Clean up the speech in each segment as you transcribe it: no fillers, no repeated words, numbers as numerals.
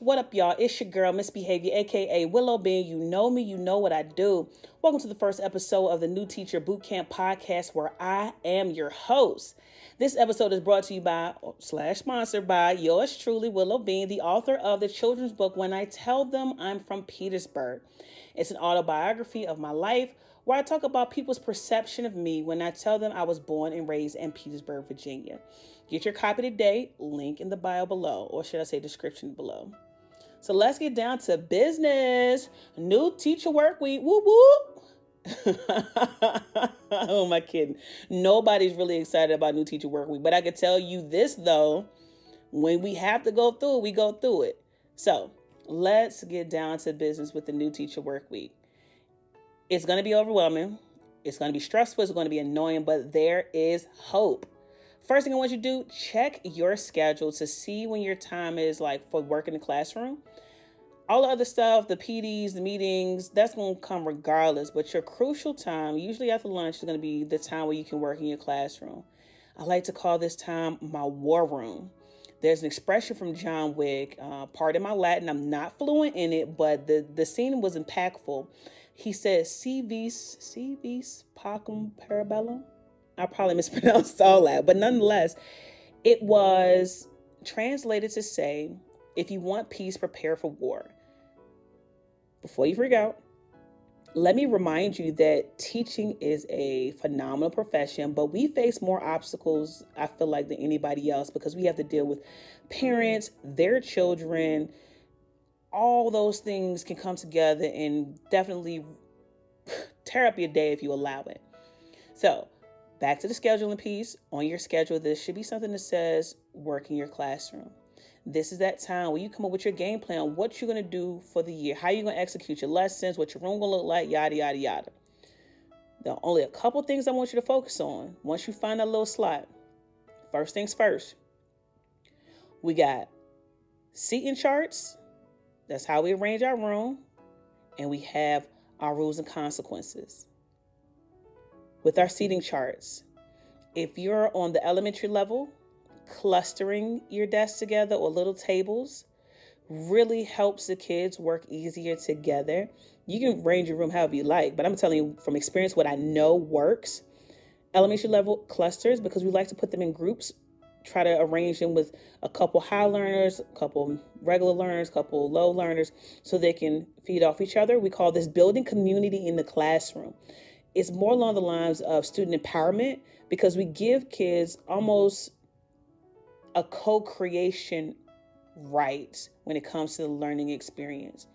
What up, y'all? It's your girl, Misbehavior, aka Willow Bean. You know me, you know what I do. Welcome to the first episode of the New Teacher Bootcamp podcast, where I am your host. This episode is brought to you by / sponsored by yours truly, Willow Bean, the author of the children's book When I Tell Them I'm from Petersburg. It's an autobiography of my life where I talk about people's perception of me when I tell them I was born and raised in Petersburg, Virginia. Get your copy today, link in the bio below, or should I say description below. So let's get down to business. New teacher work week. Whoop whoop. Oh, my kidding. Nobody's really excited about new teacher work week. But I can tell you this, though. When we have to go through it, we go through it. So let's get down to business with the new teacher work week. It's going to be overwhelming. It's going to be stressful. It's going to be annoying. But there is hope. First thing I want you to do, check your schedule to see when your time is like for work in the classroom. All the other stuff, the PDs, the meetings, that's going to come regardless. But your crucial time, usually after lunch, is going to be the time where you can work in your classroom. I like to call this time my war room. There's an expression from John Wick. Pardon my Latin, I'm not fluent in it, but the scene was impactful. He said, "Si vis pacem parabellum." I probably mispronounced all that, but nonetheless, it was translated to say, if you want peace, prepare for war. Before you freak out, let me remind you that teaching is a phenomenal profession, but we face more obstacles, I feel like, than anybody else because we have to deal with parents, their children. All those things can come together and definitely tear up your day if you allow it. So, back to the scheduling piece. On your schedule, there should be something that says work in your classroom. This is that time where you come up with your game plan, what you're going to do for the year, how you're going to execute your lessons, what your room going to look like, yada, yada, yada. There are only a couple things I want you to focus on. Once you find that little slot, first things first, we got seating charts. That's how we arrange our room. And we have our rules and consequences. With our seating charts, if you're on the elementary level, clustering your desks together or little tables really helps the kids work easier together. You can arrange your room however you like, but I'm telling you from experience what I know works. Elementary level clusters, because we like to put them in groups, try to arrange them with a couple high learners, a couple regular learners, a couple low learners, so they can feed off each other. We call this building community in the classroom. It's more along the lines of student empowerment because we give kids almost a co-creation right when it comes to the learning experience.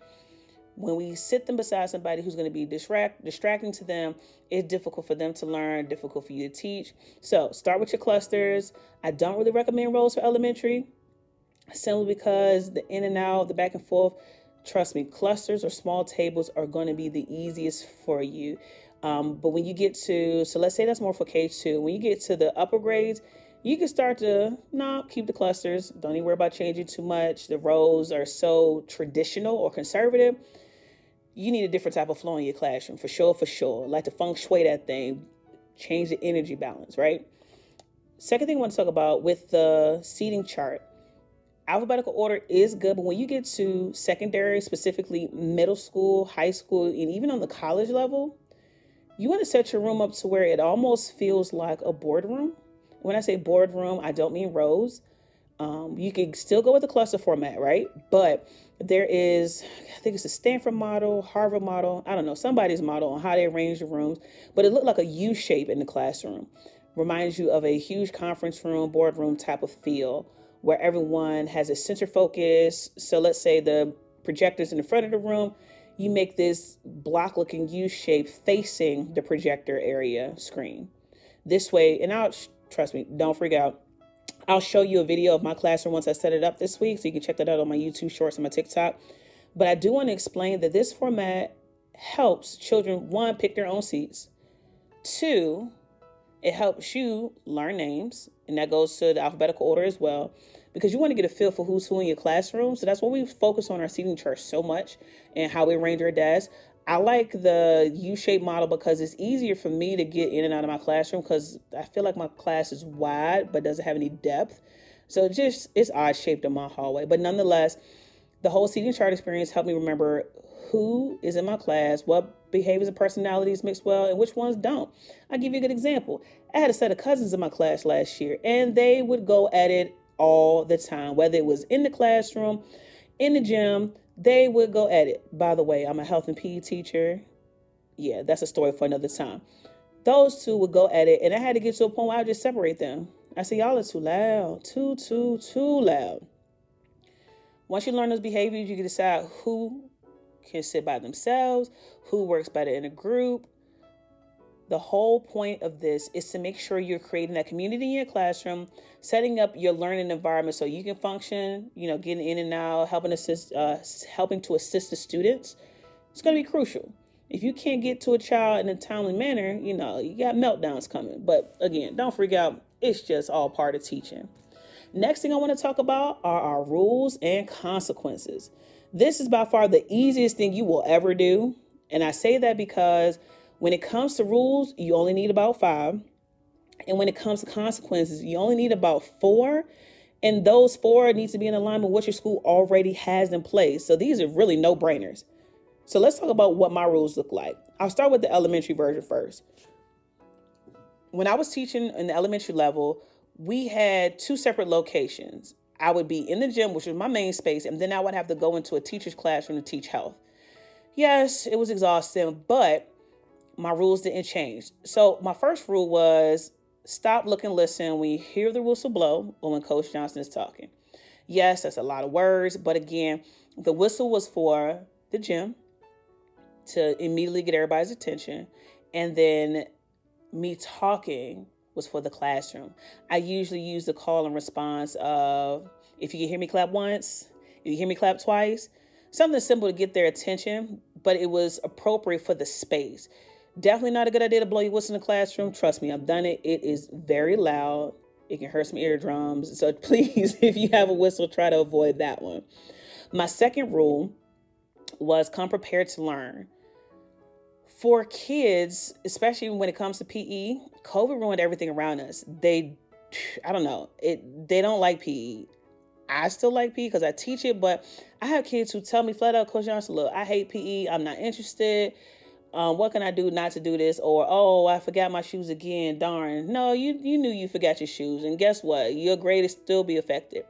When we sit them beside somebody who's going to be distracting to them, it's difficult for them to learn, difficult for you to teach. So start with your clusters. I don't really recommend rows for elementary, simply because the in and out, the back and forth, trust me, clusters or small tables are going to be the easiest for you. But when you get to, so let's say that's more for K2. When you get to the upper grades, you can start to, keep the clusters. Don't even worry about changing too much. The rows are so traditional or conservative. You need a different type of flow in your classroom, for sure, for sure. Like to feng shui that thing, change the energy balance, right? Second thing I want to talk about with the seating chart. Alphabetical order is good, but when you get to secondary, specifically middle school, high school, and even on the college level, you want to set your room up to where it almost feels like a boardroom. When I say boardroom, I don't mean rows. You can still go with the cluster format, right? But there is, I think it's a Stanford model, Harvard model, I don't know, somebody's model on how they arrange the rooms, but it looked like a U shape in the classroom. Reminds you of a huge conference room, boardroom type of feel where everyone has a center focus. So let's say the projector's in the front of the room. You make this block-looking U shape facing the projector area screen. This way, and trust me, don't freak out. I'll show you a video of my classroom once I set it up this week, so you can check that out on my YouTube Shorts and my TikTok. But I do want to explain that this format helps children, one, pick their own seats. Two, it helps you learn names, and that goes to the alphabetical order as well, because you want to get a feel for who's who in your classroom. So that's why we focus on our seating chart so much and how we arrange our desks. I like the U-shaped model because it's easier for me to get in and out of my classroom because I feel like my class is wide but doesn't have any depth. So it's odd shaped in my hallway. But nonetheless, The whole seating chart experience helped me remember who is in my class, what behaviors and personalities mix well, and which ones don't. I'll give you a good example. I had a set of cousins in my class last year, and they would go at it all the time, whether it was in the classroom, in the gym, they would go at it. By the way, I'm a health and PE teacher. Yeah, that's a story for another time. Those two would go at it, and I had to get to a point where I would just separate them. I said, y'all are too loud, too loud. Once you learn those behaviors, you can decide who can sit by themselves, who works better in a group. The whole point of this is to make sure you're creating that community in your classroom, setting up your learning environment so you can function, getting in and out, helping to assist the students. It's going to be crucial. If you can't get to a child in a timely manner, you got meltdowns coming. But again, don't freak out. It's just all part of teaching. Next thing I want to talk about are our rules and consequences. This is by far the easiest thing you will ever do. And I say that because when it comes to rules, you only need about 5. And when it comes to consequences, you only need about 4. And those 4 need to be in alignment with what your school already has in place. So these are really no-brainers. So let's talk about what my rules look like. I'll start with the elementary version first. When I was teaching in the elementary level, we had 2 separate locations. I would be in the gym, which was my main space, and then I would have to go into a teacher's classroom to teach health. Yes, it was exhausting, but my rules didn't change. So my first rule was stop, look, and listen when you hear the whistle blow or when Coach Johnson is talking. Yes, that's a lot of words, but again, the whistle was for the gym to immediately get everybody's attention, and then me talking was for the classroom. I usually use the call and response of, if you can hear me clap once, if you hear me clap twice, something simple to get their attention, but it was appropriate for the space. Definitely not a good idea to blow your whistle in the classroom. Trust me, I've done it. It is very loud. It can hurt some eardrums. So please, if you have a whistle, try to avoid that one. My second rule was come prepared to learn. For kids, especially when it comes to PE, COVID ruined everything around us. They don't like PE. I still like PE because I teach it, but I have kids who tell me flat out, Coach Johnson, look, I hate PE. I'm not interested. What can I do not to do this? Or, oh, I forgot my shoes again. Darn. No, you knew you forgot your shoes. And guess what? Your grade is still be affected.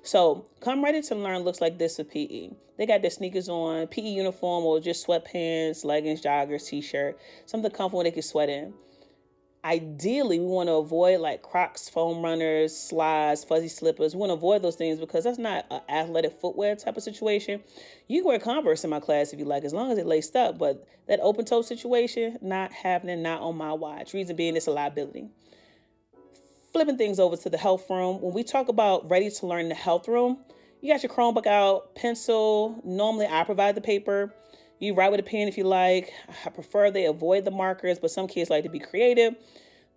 So come ready to learn looks like this for PE. They got their sneakers on, PE uniform, or just sweatpants, leggings, joggers, t-shirt, something comfortable they can sweat in. Ideally, we want to avoid like Crocs, foam runners, slides, fuzzy slippers. We want to avoid those things because that's not an athletic footwear type of situation. You can wear Converse in my class if you like, as long as it's laced up. But that open toe situation, not happening, not on my watch. Reason being, it's a liability. Flipping things over to the health room. When we talk about ready to learn in the health room, you got your Chromebook out, pencil. Normally, I provide the paper. You write with a pen if you like. I prefer they avoid the markers, but some kids like to be creative.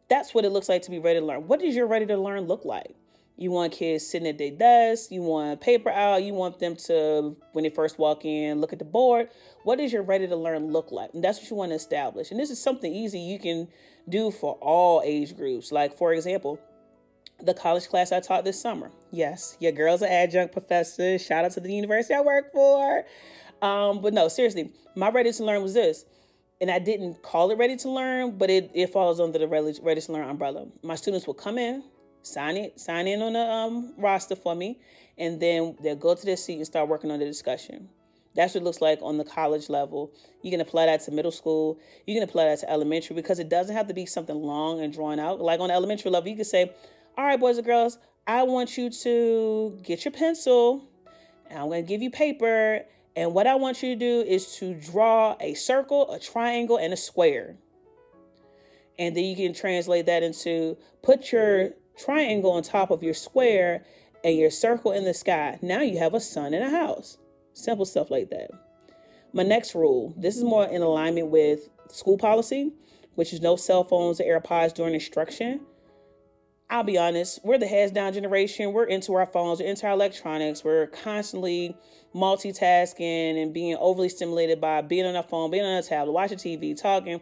That's what it looks like to be ready to learn. What does your ready to learn look like? You want kids sitting at their desk. You want paper out. You want them to, when they first walk in, look at the board. What does your ready to learn look like? And that's what you want to establish. And this is something easy you can do for all age groups. Like, for example, the college class I taught this summer. Yes, your girl's an adjunct professor. Shout out to the university I work for. But no, seriously, my ready to learn was this. And I didn't call it ready to learn, but it falls under the ready to learn umbrella. My students will come in, sign in on the roster for me, and then they'll go to their seat and start working on the discussion. That's what it looks like on the college level. You can apply that to middle school. You can apply that to elementary because it doesn't have to be something long and drawn out. Like on the elementary level, you can say, all right, boys and girls, I want you to get your pencil, and I'm going to give you paper. And what I want you to do is to draw a circle, a triangle, and a square. And then you can translate that into put your triangle on top of your square and your circle in the sky. Now you have a sun in a house. Simple stuff like that. My next rule, this is more in alignment with school policy, which is no cell phones or AirPods during instruction. I'll be honest, we're the heads down generation. We're into our phones, we're into our electronics. We're constantly multitasking and being overly stimulated by being on our phone, being on a tablet, watching TV, talking,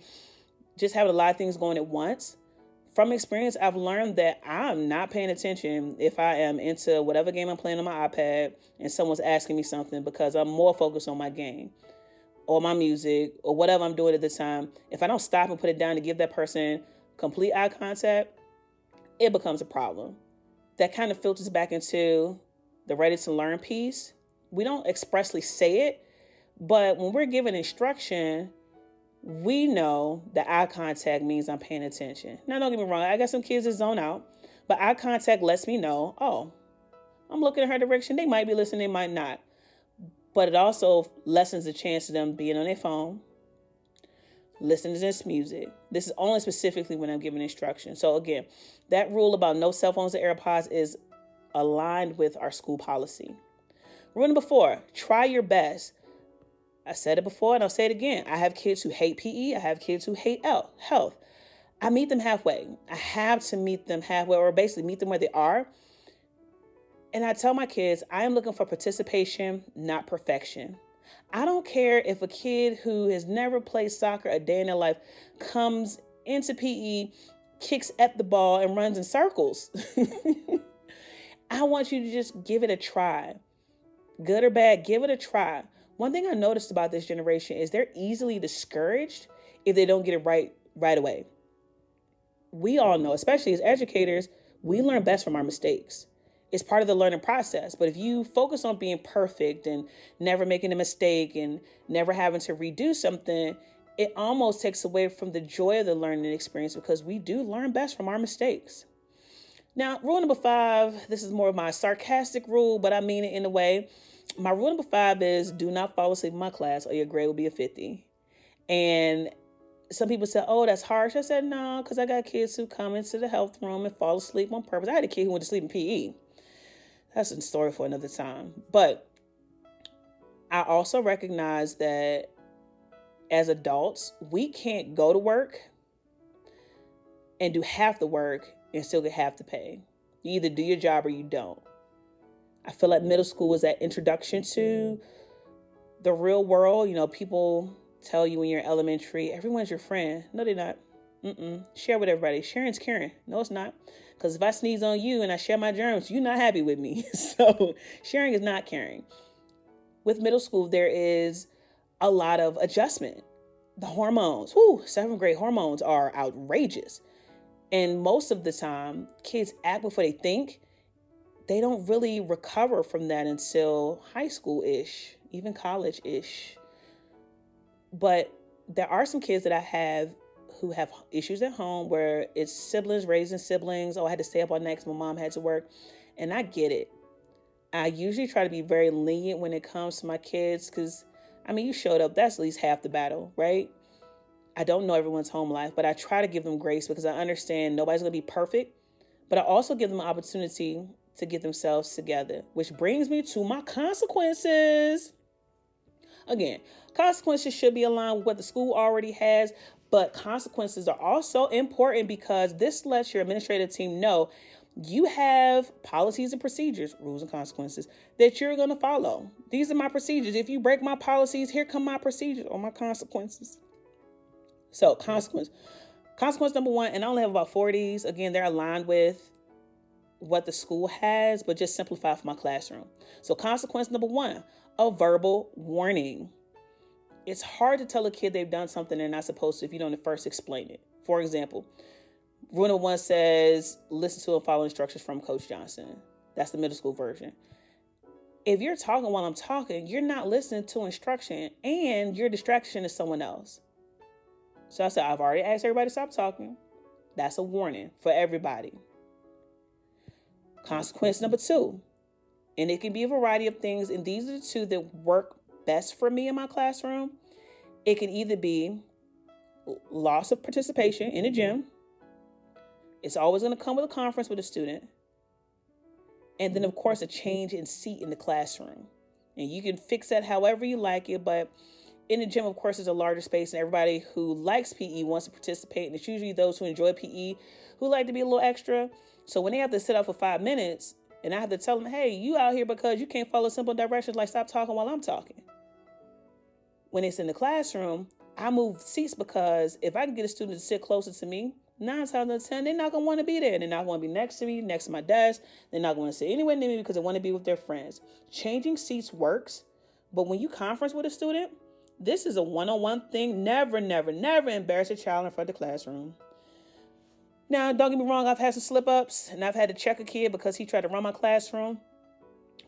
just having a lot of things going at once. From experience, I've learned that I'm not paying attention if I am into whatever game I'm playing on my iPad and someone's asking me something, because I'm more focused on my game or my music or whatever I'm doing at the time. If I don't stop and put it down to give that person complete eye contact, it becomes a problem. That kind of filters back into the ready to learn piece. We don't expressly say it, but when we're given instruction, we know that eye contact means I'm paying attention. Now, don't get me wrong, I got some kids that zone out, but eye contact lets me know, oh, I'm looking in her direction. They might be listening, they might not. But it also lessens the chance of them being on their phone, listening to this music. This is only specifically when I'm giving instruction. So again, that rule about no cell phones or AirPods is aligned with our school policy. Rule number 4, try your best. I said it before and I'll say it again. I have kids who hate PE. I have kids who hate health. I meet them halfway. I have to meet them halfway, or basically meet them where they are. And I tell my kids, I am looking for participation, not perfection. I don't care if a kid who has never played soccer a day in their life comes into PE, kicks at the ball, and runs in circles. I want you to just give it a try. Good or bad, give it a try. One thing I noticed about this generation is they're easily discouraged if they don't get it right away. We all know, especially as educators, we learn best from our mistakes. It's part of the learning process. But if you focus on being perfect and never making a mistake and never having to redo something, it almost takes away from the joy of the learning experience, because we do learn best from our mistakes. Now, rule number 5, this is more of my sarcastic rule, but I mean it in a way. My rule number 5 is do not fall asleep in my class or your grade will be a 50. And some people said, oh, that's harsh. I said, no, because I got kids who come into the health room and fall asleep on purpose. I had a kid who went to sleep in PE. That's a story for another time. But I also recognize that as adults, we can't go to work and do half the work and still get half the pay. You either do your job or you don't. I feel like middle school is that introduction to the real world. You know, people tell you when you're in elementary, everyone's your friend. No, they're not. Share with everybody. Sharing's caring. No, it's not. Because if I sneeze on you and I share my germs, you're not happy with me. So sharing is not caring. With middle school, there is a lot of adjustment. The hormones, 7th grade hormones are outrageous. And most of the time, kids act before they think. They don't really recover from that until high school-ish, even college-ish. But there are some kids that I have who have issues at home where it's siblings raising siblings. Oh, I had to stay up all night because my mom had to work. And I get it. I usually try to be very lenient when it comes to my kids because, you showed up. That's at least half the battle, right? I don't know everyone's home life, but I try to give them grace because I understand nobody's going to be perfect. But I also give them an opportunity to get themselves together, which brings me to my consequences. Again, consequences should be aligned with what the school already has, but consequences are also important because this lets your administrative team know you have policies and procedures, rules and consequences that you're going to follow. These are my procedures. If you break my policies, here come my procedures or my consequences. So consequence number 1, and I only have about 4 of these. Again, they're aligned with what the school has, but just simplify for my classroom. So consequence number 1, a verbal warning. It's hard to tell a kid they've done something they're not supposed to if you don't first explain it. For example, rule number 1 says, listen to and follow instructions from Coach Johnson. That's the middle school version. If you're talking while I'm talking, you're not listening to instruction and your distraction is someone else. So I said, I've already asked everybody to stop talking. That's a warning for everybody. Consequence number 2, and it can be a variety of things, and these are the 2 that work best for me in my classroom. It can either be loss of participation in the gym. It's always going to come with a conference with a student. And then, of course, a change in seat in the classroom. And you can fix that however you like it, but in the gym, of course, is a larger space, and everybody who likes PE wants to participate, and it's usually those who enjoy PE who like to be a little extra. So when they have to sit up for 5 minutes, and I have to tell them, hey, you out here because you can't follow simple directions, like stop talking while I'm talking. When it's in the classroom, I move seats because if I can get a student to sit closer to me, 9 times out of 10, they're not going to want to be there. They're not going to be next to me, next to my desk. They're not going to sit anywhere near me because they want to be with their friends. Changing seats works, but when you conference with a student, this is a one-on-one thing. Never, never, never embarrass a child in front of the classroom. Now, don't get me wrong, I've had some slip-ups, and I've had to check a kid because he tried to run my classroom.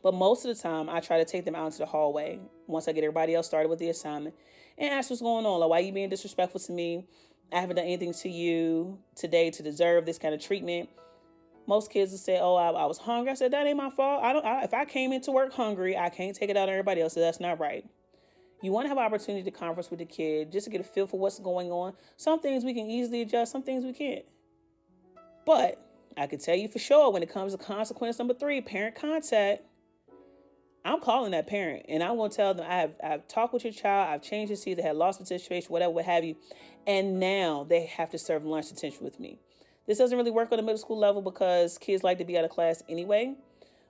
But most of the time, I try to take them out into the hallway once I get everybody else started with the assignment and ask what's going on. Like, why are you being disrespectful to me? I haven't done anything to you today to deserve this kind of treatment. Most kids will say, oh, I was hungry. I said, that ain't my fault. If I came into work hungry, I can't take it out on everybody else. So that's not right. You want to have an opportunity to converse with the kid just to get a feel for what's going on. Some things we can easily adjust. Some things we can't. But I can tell you for sure when it comes to consequence number 3, parent contact, I'm calling that parent and I won't tell them I've talked with your child, I've changed his seat, they had lost participation, whatever, what have you. And now they have to serve lunch detention with me. This doesn't really work on the middle school level because kids like to be out of class anyway.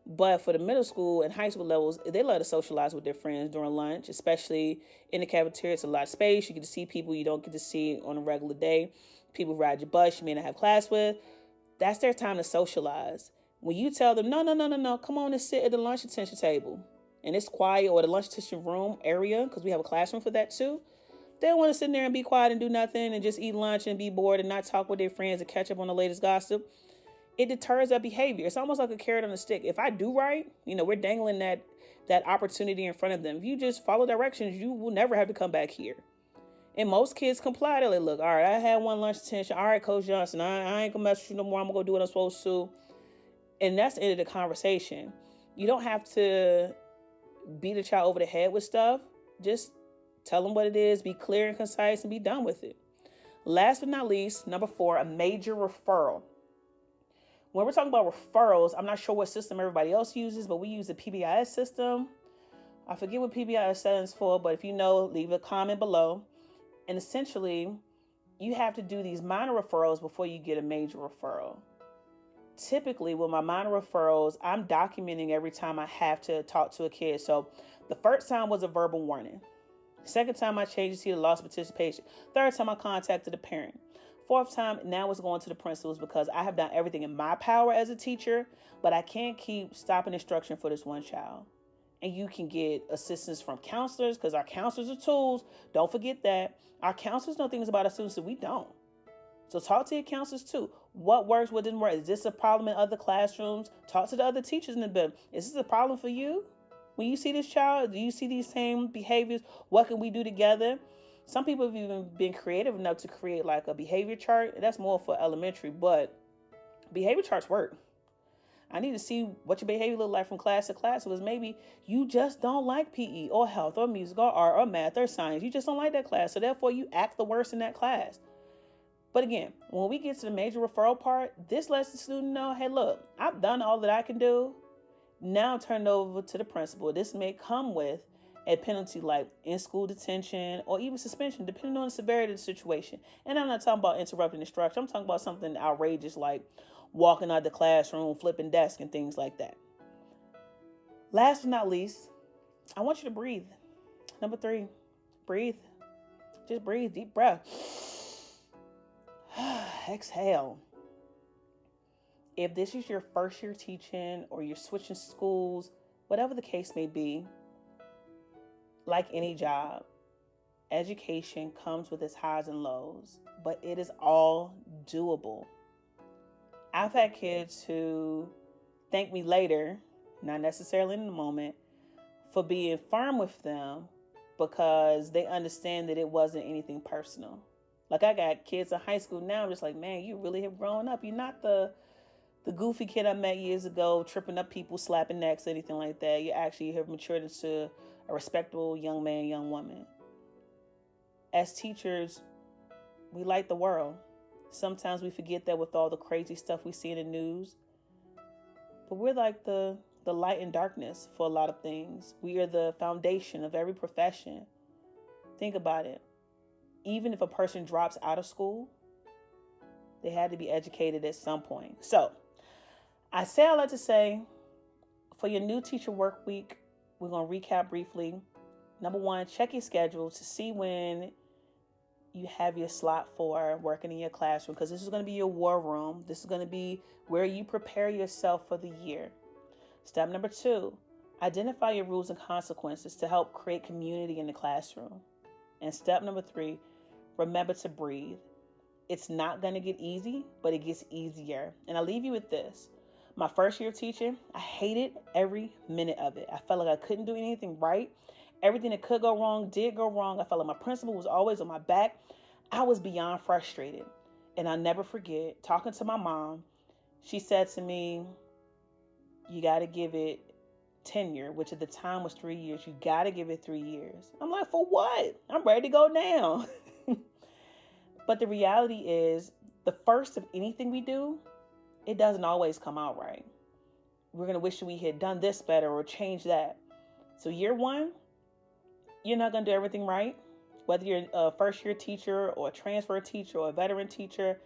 But for the middle school and high school levels, they love to socialize with their friends during lunch, especially in the cafeteria. It's a lot of space. You get to see people you don't get to see on a regular day. People ride your bus you may not have class with. That's their time to socialize. When you tell them, no, come on and sit at the lunch detention table, and it's quiet, or the lunch detention room area, because we have a classroom for that too, they want to sit there and be quiet and do nothing and just eat lunch and be bored and not talk with their friends and catch up on the latest gossip. It deters that behavior. It's almost like a carrot on a stick. If I do right, we're dangling that opportunity in front of them. If you just follow directions, you will never have to come back here. And most kids comply. They're like, look, all right, I had one lunch detention. All right, Coach Johnson, I ain't going to mess with you no more. I'm going to go do what I'm supposed to. And that's the end of the conversation. You don't have to beat a child over the head with stuff. Just tell them what it is, be clear and concise, and be done with it. Last but not least, number 4, a major referral. When we're talking about referrals, I'm not sure what system everybody else uses, but we use the PBIS system. I forget what PBIS stands for, but if you know, leave a comment below. And essentially, you have to do these minor referrals before you get a major referral. Typically, with my minor referrals, I'm documenting every time I have to talk to a kid. So the first time was a verbal warning. Second time I changed to the loss of participation. Third time I contacted the parent. Fourth time, now it's going to the principals because I have done everything in my power as a teacher, but I can't keep stopping instruction for this one child. And you can get assistance from counselors because our counselors are tools. Don't forget that. Our counselors know things about our students that we don't. So talk to your counselors too. What works, what didn't work? Is this a problem in other classrooms? Talk to the other teachers in the building. Is this a problem for you? When you see this child, do you see these same behaviors? What can we do together? Some people have even been creative enough to create like a behavior chart. That's more for elementary, but behavior charts work. I need to see what your behavior look like from class to class because maybe you just don't like PE or health or music or art or math or science. You just don't like that class. So therefore you act the worst in that class. But again, when we get to the major referral part, this lets the student know, hey, look, I've done all that I can do. Now turn it over to the principal. This may come with a penalty like in-school detention or even suspension, depending on the severity of the situation. And I'm not talking about interrupting instruction. I'm talking about something outrageous like walking out of the classroom, flipping desks, and things like that. Last but not least, I want you to breathe. Number 3, breathe. Just breathe, deep breath. Exhale. If this is your first year teaching or you're switching schools, whatever the case may be, like any job, education comes with its highs and lows, but it is all doable. I've had kids who thank me later, not necessarily in the moment, for being firm with them because they understand that it wasn't anything personal. Like I got kids in high school now, I'm just like, man, you really have grown up. You're not the goofy kid I met years ago, tripping up people, slapping necks, anything like that. You actually have matured into a respectable young man, young woman. As teachers, we like the world. Sometimes we forget that with all the crazy stuff we see in the news. But we're like the light and darkness for a lot of things. We are the foundation of every profession. Think about it. Even if a person drops out of school, they had to be educated at some point. So I say all that to say, for your new teacher work week, we're going to recap briefly. Number 1, check your schedule to see when you have your slot for working in your classroom, because this is going to be your war room. This is going to be where you prepare yourself for the year. Step number 2, identify your rules and consequences to help create community in the classroom. And step number 3, remember to breathe. It's not going to get easy, but it gets easier. And I'll leave you with this. My first year of teaching, I hated every minute of it. I felt like I couldn't do anything right. Everything that could go wrong did go wrong. I felt like my principal was always on my back. I was beyond frustrated. And I'll never forget talking to my mom. She said to me, you got to give it tenure, which at the time was 3 years. You got to give it 3 years. I'm like, for what? I'm ready to go now. But the reality is, the first of anything we do, it doesn't always come out right. We're going to wish we had done this better or changed that. So year 1, you're not going to do everything right. Whether you're a first year teacher or a transfer teacher or a veteran teacher,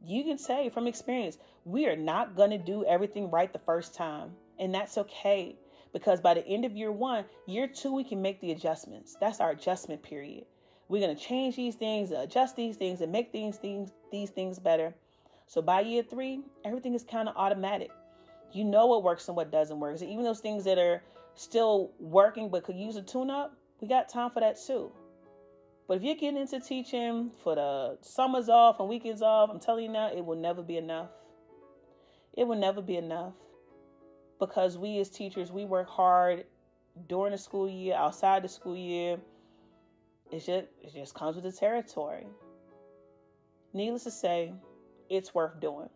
you can say from experience, we are not going to do everything right the first time. And that's okay. Because by the end of year 1, year 2, we can make the adjustments. That's our adjustment period. We're going to change these things, adjust these things, and make these things better. So by year 3, everything is kind of automatic. You know what works and what doesn't work. So even those things that are still working but could use a tune-up, we got time for that too. But if you're getting into teaching for the summers off and weekends off, I'm telling you now, it will never be enough. It will never be enough. Because we as teachers, we work hard during the school year, outside the school year. It just comes with the territory. Needless to say, it's worth doing.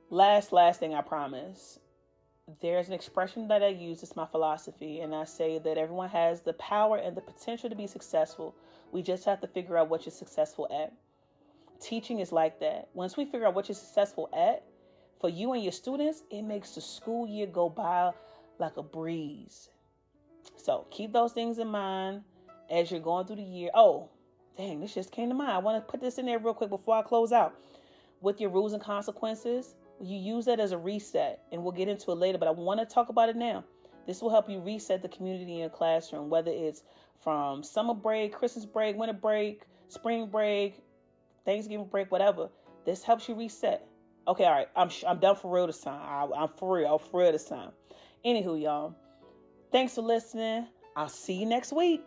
Last thing I promise. There's an expression that I use. It's my philosophy. And I say that everyone has the power and the potential to be successful. We just have to figure out what you're successful at. Teaching is like that. Once we figure out what you're successful at, for you and your students, it makes the school year go by like a breeze. So keep those things in mind as you're going through the year. Oh, dang, this just came to mind. I want to put this in there real quick before I close out. With your rules and consequences, you use that as a reset, and we'll get into it later, but I want to talk about it now. This will help you reset the community in your classroom, whether it's from summer break, Christmas break, winter break, spring break, Thanksgiving break, whatever. This helps you reset. Okay, all right, I'm done for real this time. I'm for real this time. Anywho, y'all, thanks for listening. I'll see you next week.